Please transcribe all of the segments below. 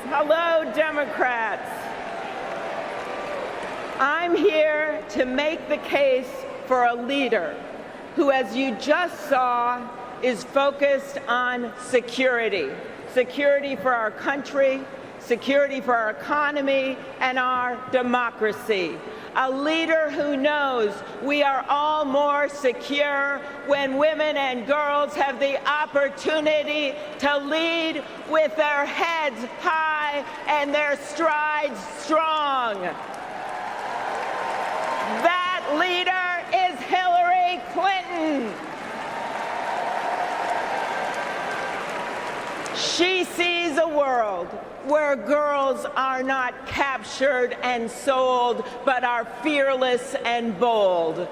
Hello, Democrats. I'm here to make the case for a leader who, as you just saw, is focused on security. Security for our country, security for our economy, and our democracy. A leader who knows we are all more secure when women and girls have the opportunity to lead with their heads high and their strides strong. That leader is Hillary Clinton. She sees a world where girls are not captured and sold, but are fearless and bold,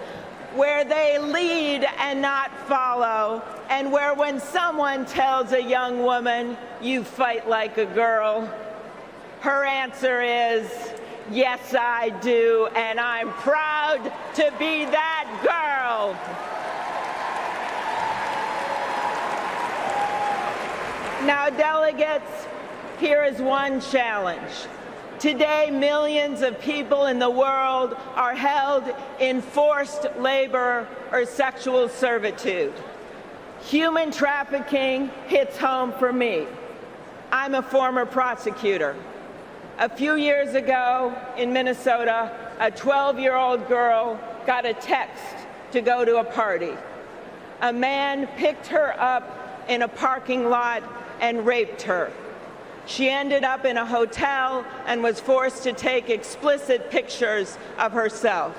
where they lead and not follow, and where when someone tells a young woman, "You fight like a girl," her answer is, "Yes, I do, and I'm proud to be that girl." Now, delegates, here is one challenge. Today, millions of people in the world are held in forced labor or sexual servitude. Human trafficking hits home for me. I'm a former prosecutor. A few years ago in Minnesota, a 12-year-old girl got a text to go to a party. A man picked her up in a parking lot and raped her. She ended up in a hotel and was forced to take explicit pictures of herself.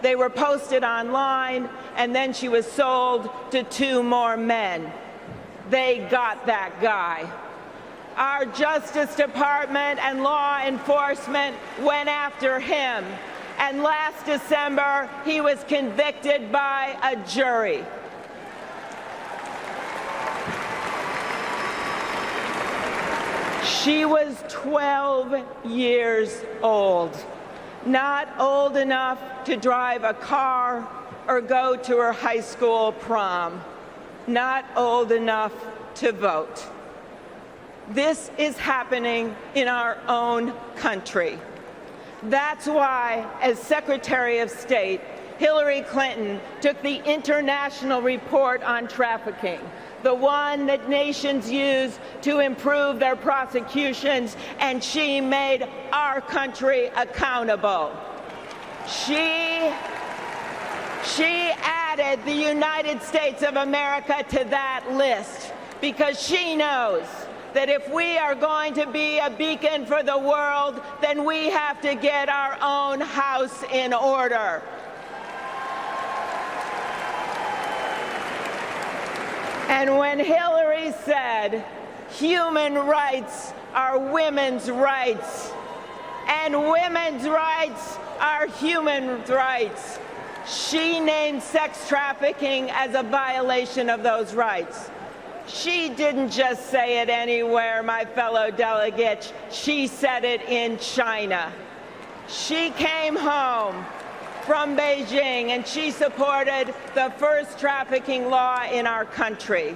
They were posted online, and then she was sold to 2 more men. They got that guy. Our Justice Department and law enforcement went after him, and last December, he was convicted by a jury. She was 12 years old, not old enough to drive a car or go to her high school prom, not old enough to vote. This is happening in our own country. That's why, as Secretary of State, Hillary Clinton took the International Report on Trafficking, the one that nations use to improve their prosecutions, and she made our country accountable. She added the United States of America to that list because she knows that if we are going to be a beacon for the world, then we have to get our own house in order. And when Hillary said, "Human rights are women's rights, and women's rights are human rights," she named sex trafficking as a violation of those rights. She didn't just say it anywhere, my fellow delegates. She said it in China. She came home from Beijing, and she supported the first trafficking law in our country.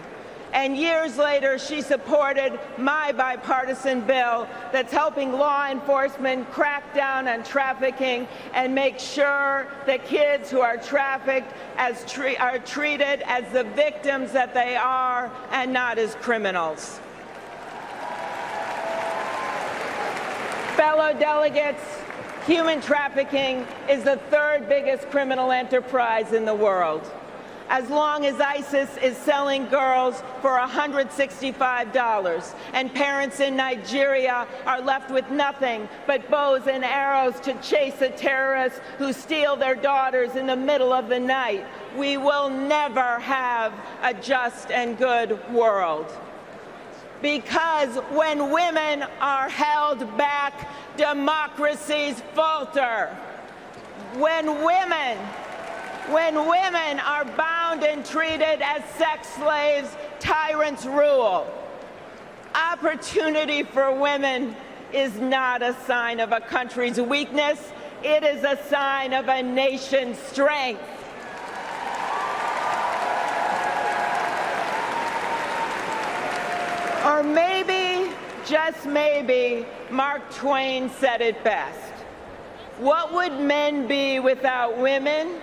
And years later, she supported my bipartisan bill that's helping law enforcement crack down on trafficking and make sure that kids who are trafficked are treated as the victims that they are and not as criminals. Fellow delegates, human trafficking is the 3rd biggest criminal enterprise in the world. As long as ISIS is selling girls for $165, and parents in Nigeria are left with nothing but bows and arrows to chase the terrorists who steal their daughters in the middle of the night, we will never have a just and good world. Because when women are held back, democracies falter. When women are bound and treated as sex slaves, tyrants rule. Opportunity for women is not a sign of a country's weakness. It is a sign of a nation's strength. Or maybe, just maybe, Mark Twain said it best. What would men be without women?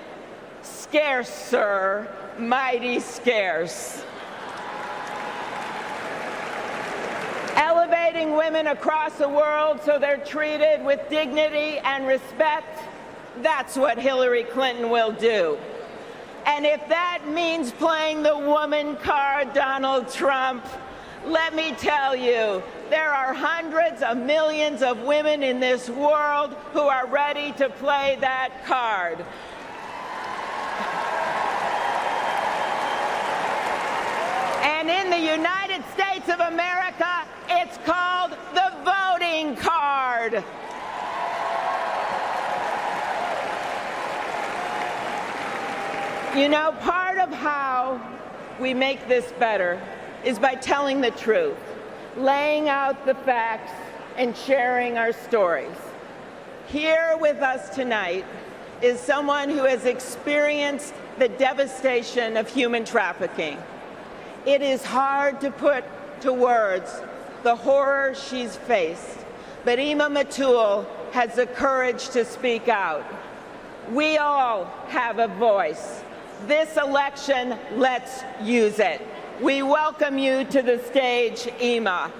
Scarce, sir, mighty scarce. Elevating women across the world so they're treated with dignity and respect, that's what Hillary Clinton will do. And if that means playing the woman card, Donald Trump, let me tell you, there are hundreds of millions of women in this world who are ready to play that card. And in the United States of America, it's called the voting card. You know, part of how we make this better is by telling the truth, laying out the facts, and sharing our stories. Here with us tonight is someone who has experienced the devastation of human trafficking. It is hard to put to words the horror she's faced, but Ima Matul has the courage to speak out. We all have a voice. This election, let's use it. We welcome you to the stage, Ima.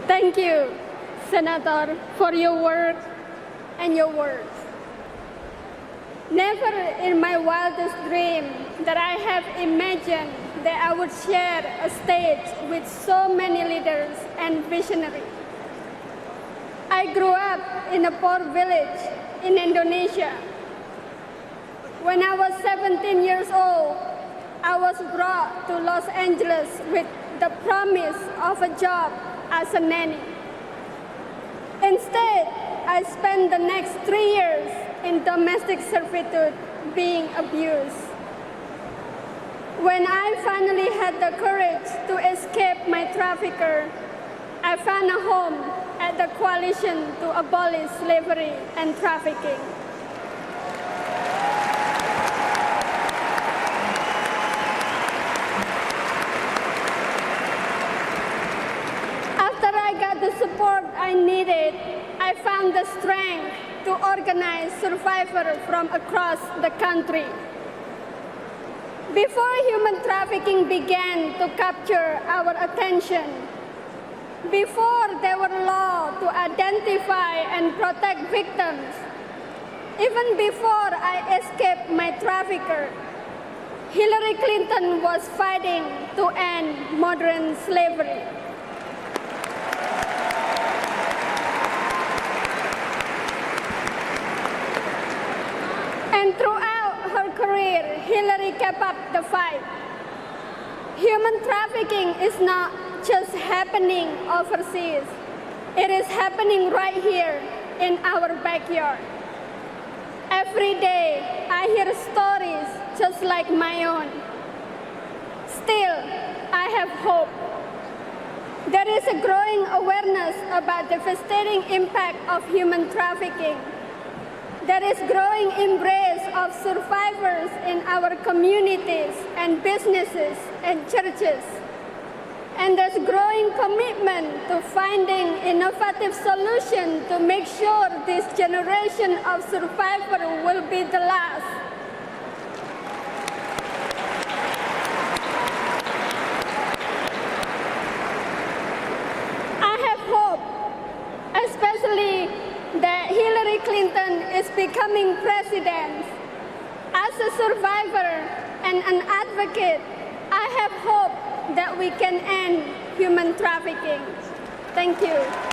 Thank you, Senator, for your work and your words. Never in my wildest dream that I have imagined that I would share a stage with so many leaders and visionaries. I grew up in a poor village in Indonesia. When I was 17 years old, I was brought to Los Angeles with the promise of a job as a nanny. Instead, I spent the next 3 years in domestic servitude being abused. When I finally had the courage to escape my trafficker, I found a home at the Coalition to Abolish Slavery and Trafficking. The support I needed, I found the strength to organize survivors from across the country. Before human trafficking began to capture our attention, before there were laws to identify and protect victims, even before I escaped my trafficker, Hillary Clinton was fighting to end modern slavery. And throughout her career, Hillary kept up the fight. Human trafficking is not just happening overseas. It is happening right here in our backyard. Every day, I hear stories just like my own. Still, I have hope. There is a growing awareness about the devastating impact of human trafficking. There is growing embrace of survivors in our communities and businesses and churches. And there's growing commitment to finding innovative solutions to make sure this generation of survivors will be the last. I have hope, especially that Hillary Clinton is becoming president. As a survivor and an advocate, I have hope that we can end human trafficking. Thank you.